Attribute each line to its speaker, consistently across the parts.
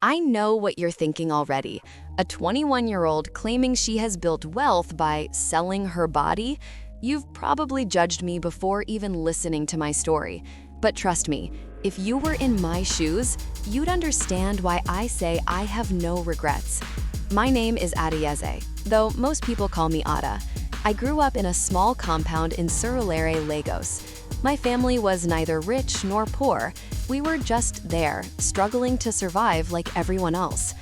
Speaker 1: I know what you're thinking already. A 21-year-old claiming she has built wealth by selling her body? You've probably judged me before even listening to my story. But trust me, if you were in my shoes, you'd understand why I say I have no regrets. My name is Adeyeze, though most people call me Ada. I grew up in a small compound in Surulere, Lagos. My family was neither rich nor poor. We were just there, struggling to survive like everyone else.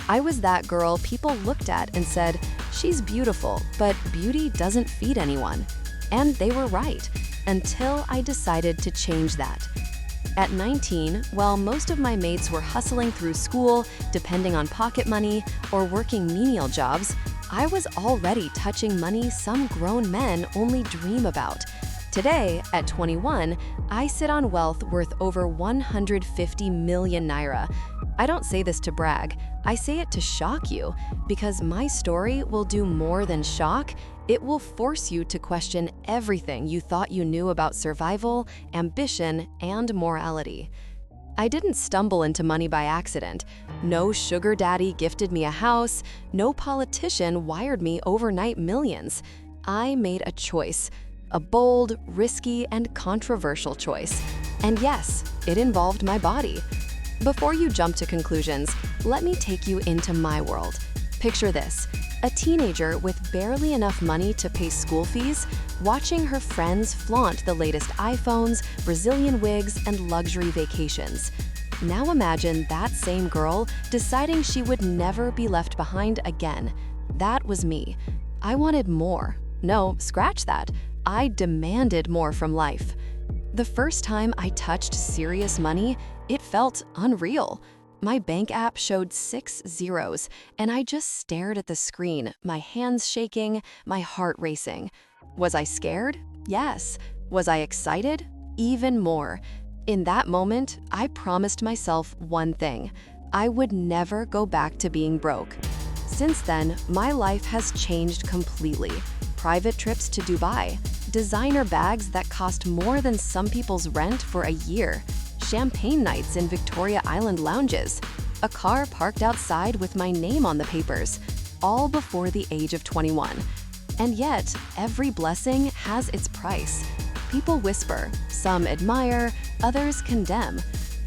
Speaker 1: I was that girl people looked at and said, "She's beautiful, but beauty doesn't feed anyone." And they were right, until I decided to change that. At 19, while most of my mates were hustling through school, depending on pocket money, or working menial jobs, I was already touching money some grown men only dream about. Today, at 21, I sit on wealth worth over 150 million naira. I don't say this to brag, I say it to shock you, because my story will do more than shock. It will force you to question everything you thought you knew about survival, ambition, and morality. I didn't stumble into money by accident. No sugar daddy gifted me a house. No politician wired me overnight millions. I made a choice. A bold, risky, and controversial choice. And yes, it involved my body. Before you jump to conclusions, let me take you into my world. Picture this, a teenager with barely enough money to pay school fees, watching her friends flaunt the latest iPhones, Brazilian wigs, and luxury vacations. Now imagine that same girl deciding she would never be left behind again. That was me. I wanted more. No, scratch that. I demanded more from life. The first time I touched serious money, it felt unreal. My bank app showed 6 zeros, and I just stared at the screen, my hands shaking, my heart racing. Was I scared? Yes. Was I excited? Even more. In that moment, I promised myself one thing. I would never go back to being broke. Since then, my life has changed completely. Private trips to Dubai, designer bags that cost more than some people's rent for a year, champagne nights in Victoria Island lounges, a car parked outside with my name on the papers, all before the age of 21. And yet, every blessing has its price. People whisper, some admire, others condemn.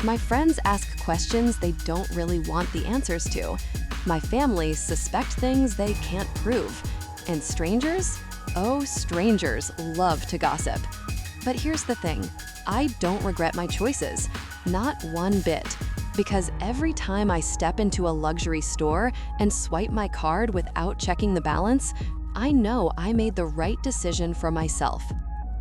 Speaker 1: My friends ask questions they don't really want the answers to. My family suspect things they can't prove. And strangers? Oh, strangers love to gossip. But here's the thing, I don't regret my choices, not one bit. Because every time I step into a luxury store and swipe my card without checking the balance, I know I made the right decision for myself.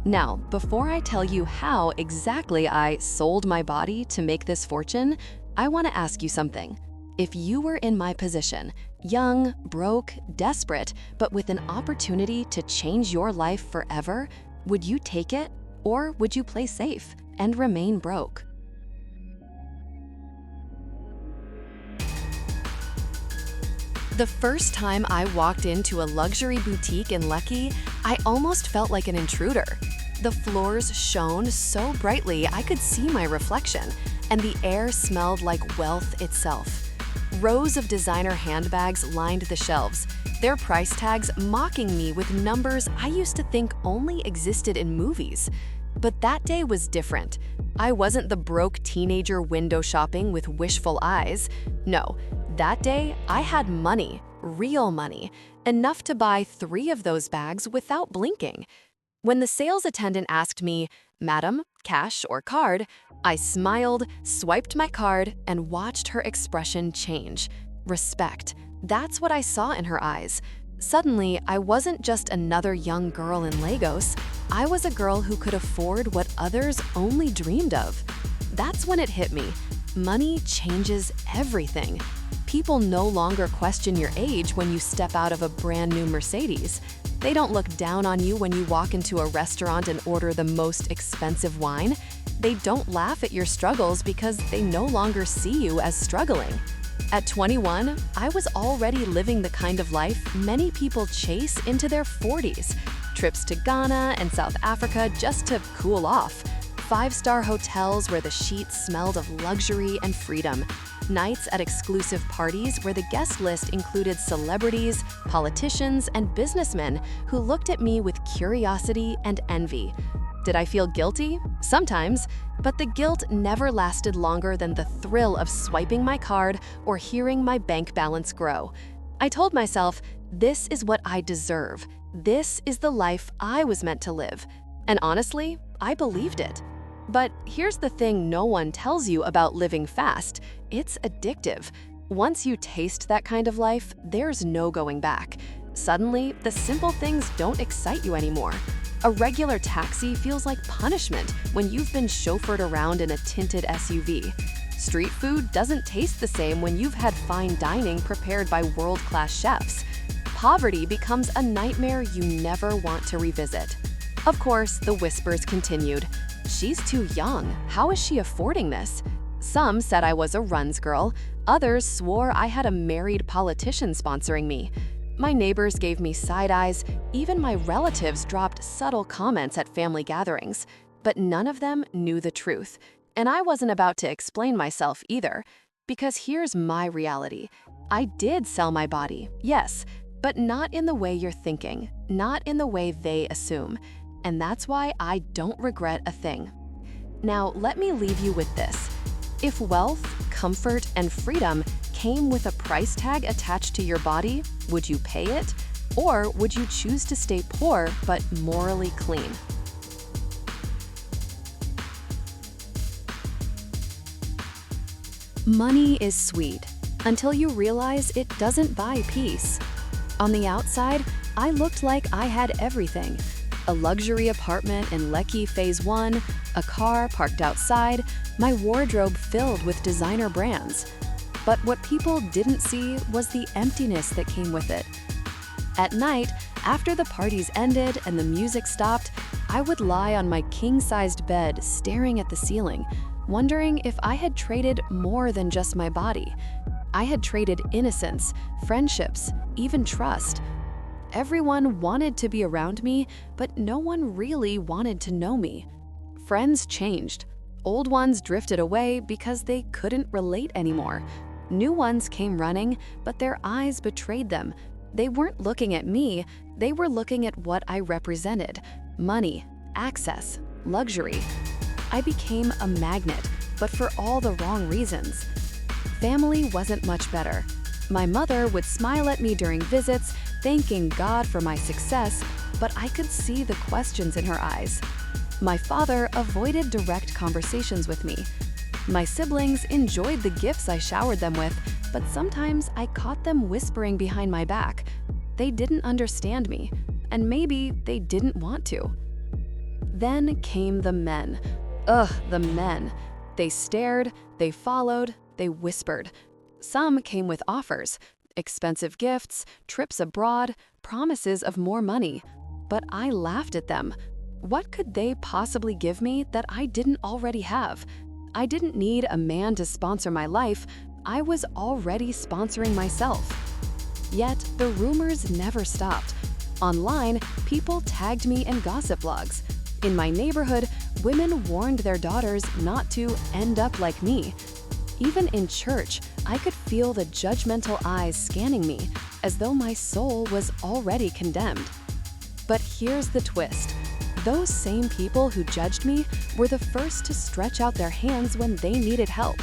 Speaker 1: Now, before I tell you how exactly I sold my body to make this fortune, I want to ask you something. If you were in my position, young, broke, desperate, but with an opportunity to change your life forever, would you take it? Or would you play safe and remain broke? The first time I walked into a luxury boutique in Lekki, I almost felt like an intruder. The floors shone so brightly I could see my reflection, and the air smelled like wealth itself. Rows of designer handbags lined the shelves, their price tags mocking me with numbers I used to think only existed in movies. But that day was different. I wasn't the broke teenager window shopping with wishful eyes. No, that day I had money, real money, enough to buy 3 of those bags without blinking. When the sales attendant asked me, "Madam, cash or card?" I smiled, swiped my card, and watched her expression change. Respect. That's what I saw in her eyes. Suddenly, I wasn't just another young girl in Lagos. I was a girl who could afford what others only dreamed of. That's when it hit me. Money changes everything. People no longer question your age when you step out of a brand new Mercedes. They don't look down on you when you walk into a restaurant and order the most expensive wine. They don't laugh at your struggles because they no longer see you as struggling. At 21, I was already living the kind of life many people chase into their 40s. Trips to Ghana and South Africa just to cool off. 5-star hotels where the sheets smelled of luxury and freedom. Nights at exclusive parties where the guest list included celebrities, politicians, and businessmen who looked at me with curiosity and envy. Did I feel guilty? Sometimes, but the guilt never lasted longer than the thrill of swiping my card or hearing my bank balance grow. I told myself, this is what I deserve. This is the life I was meant to live. And honestly, I believed it. But here's the thing no one tells you about living fast. It's addictive. Once you taste that kind of life, there's no going back. Suddenly, the simple things don't excite you anymore. A regular taxi feels like punishment when you've been chauffeured around in a tinted SUV. Street food doesn't taste the same when you've had fine dining prepared by world-class chefs. Poverty becomes a nightmare you never want to revisit. Of course, the whispers continued. She's too young. How is she affording this? Some said I was a runs girl. Others swore I had a married politician sponsoring me. My neighbors gave me side eyes. Even my relatives dropped subtle comments at family gatherings. But none of them knew the truth. And I wasn't about to explain myself either. Because here's my reality. I did sell my body, yes, but not in the way you're thinking, not in the way they assume. And that's why I don't regret a thing. Now, let me leave you with this. If wealth, comfort, and freedom came with a price tag attached to your body, would you pay it? Or would you choose to stay poor but morally clean? Money is sweet until you realize it doesn't buy peace. On the outside, I looked like I had everything. A luxury apartment in Lekki Phase 1, a car parked outside, my wardrobe filled with designer brands. But what people didn't see was the emptiness that came with it. At night, after the parties ended and the music stopped, I would lie on my king-sized bed staring at the ceiling, wondering if I had traded more than just my body. I had traded innocence, friendships, even trust. Everyone wanted to be around me, but no one really wanted to know me. Friends changed. Old ones drifted away because they couldn't relate anymore. New ones came running, but their eyes betrayed them. They weren't looking at me, they were looking at what I represented: money, access, luxury. I became a magnet, but for all the wrong reasons. Family wasn't much better. My mother would smile at me during visits, thanking God for my success, but I could see the questions in her eyes. My father avoided direct conversations with me. My siblings enjoyed the gifts I showered them with, but sometimes I caught them whispering behind my back. They didn't understand me, and maybe they didn't want to. Then came the men. Ugh, the men. They stared, they followed, they whispered. Some came with offers, expensive gifts, trips abroad, promises of more money. But I laughed at them. What could they possibly give me that I didn't already have? I didn't need a man to sponsor my life. I was already sponsoring myself. Yet the rumors never stopped. Online, people tagged me in gossip blogs. In my neighborhood, women warned their daughters not to end up like me. Even in church, I could feel the judgmental eyes scanning me, as though my soul was already condemned. But here's the twist. Those same people who judged me were the first to stretch out their hands when they needed help.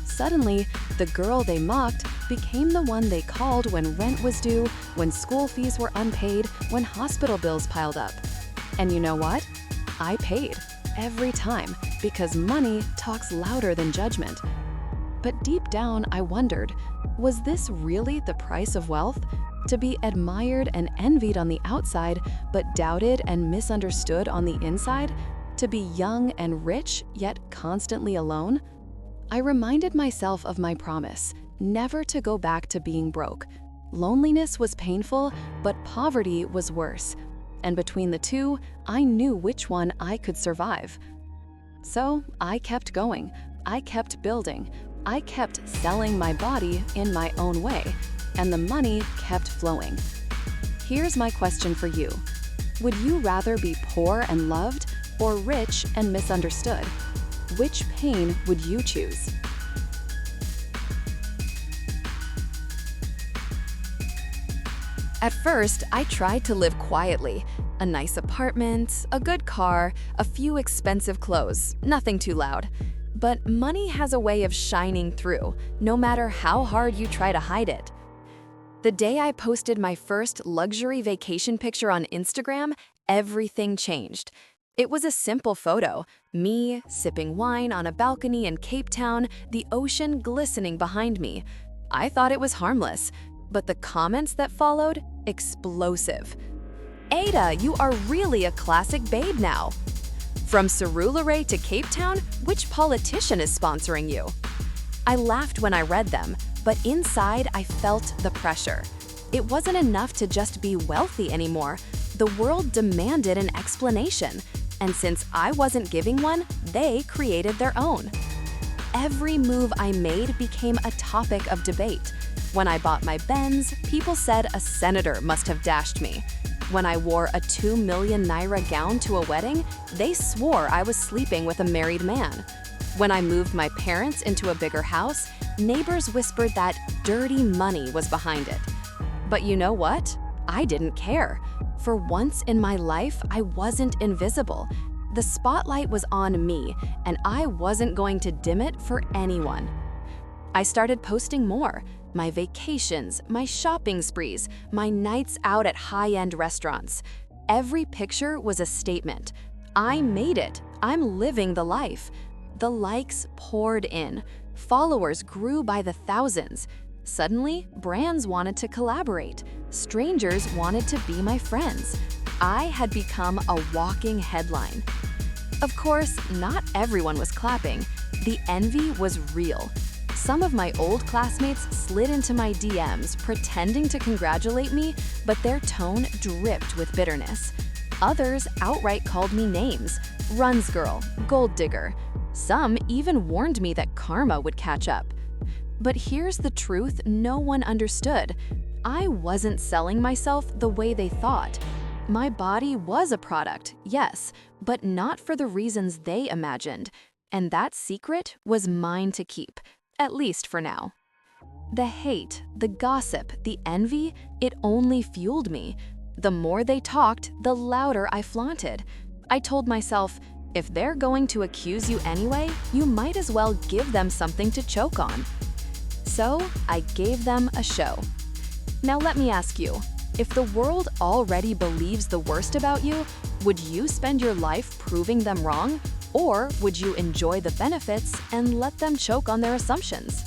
Speaker 1: Suddenly, the girl they mocked became the one they called when rent was due, when school fees were unpaid, when hospital bills piled up. And you know what? I paid, every time, because money talks louder than judgment. But deep down, I wondered, was this really the price of wealth? To be admired and envied on the outside, but doubted and misunderstood on the inside? To be young and rich, yet constantly alone? I reminded myself of my promise, never to go back to being broke. Loneliness was painful, but poverty was worse. And between the two, I knew which one I could survive. So I kept going. I kept building. I kept selling my body in my own way, and the money kept flowing. Here's my question for you. Would you rather be poor and loved or rich and misunderstood? Which pain would you choose? At first, I tried to live quietly. A nice apartment, a good car, a few expensive clothes, nothing too loud. But money has a way of shining through, no matter how hard you try to hide it. The day I posted my first luxury vacation picture on Instagram, everything changed. It was a simple photo, me sipping wine on a balcony in Cape Town, the ocean glistening behind me. I thought it was harmless, but the comments that followed, explosive. Ada, you are really a classic babe now. From Cerulare to Cape Town, which politician is sponsoring you? I laughed when I read them, but inside I felt the pressure. It wasn't enough to just be wealthy anymore. The world demanded an explanation, and since I wasn't giving one, they created their own. Every move I made became a topic of debate. When I bought my Benz, people said a senator must have dashed me. When I wore a 2 million naira gown to a wedding, they swore I was sleeping with a married man. When I moved my parents into a bigger house, neighbors whispered that dirty money was behind it. But you know what? I didn't care. For once in my life, I wasn't invisible. The spotlight was on me, and I wasn't going to dim it for anyone. I started posting more. My vacations, my shopping sprees, my nights out at high-end restaurants. Every picture was a statement. I made it. I'm living the life. The likes poured in. Followers grew by the thousands. Suddenly, brands wanted to collaborate. Strangers wanted to be my friends. I had become a walking headline. Of course, not everyone was clapping. The envy was real. Some of my old classmates slid into my DMs pretending to congratulate me, but their tone dripped with bitterness. Others outright called me names: runs girl, gold digger. Some even warned me that karma would catch up. But here's the truth no one understood. I wasn't selling myself the way they thought. My body was a product, yes, but not for the reasons they imagined. And that secret was mine to keep. At least for now. The hate, the gossip, the envy, it only fueled me. The more they talked, the louder I flaunted. I told myself, if they're going to accuse you anyway, you might as well give them something to choke on. So I gave them a show. Now let me ask you, if the world already believes the worst about you, would you spend your life proving them wrong? Or would you enjoy the benefits and let them choke on their assumptions?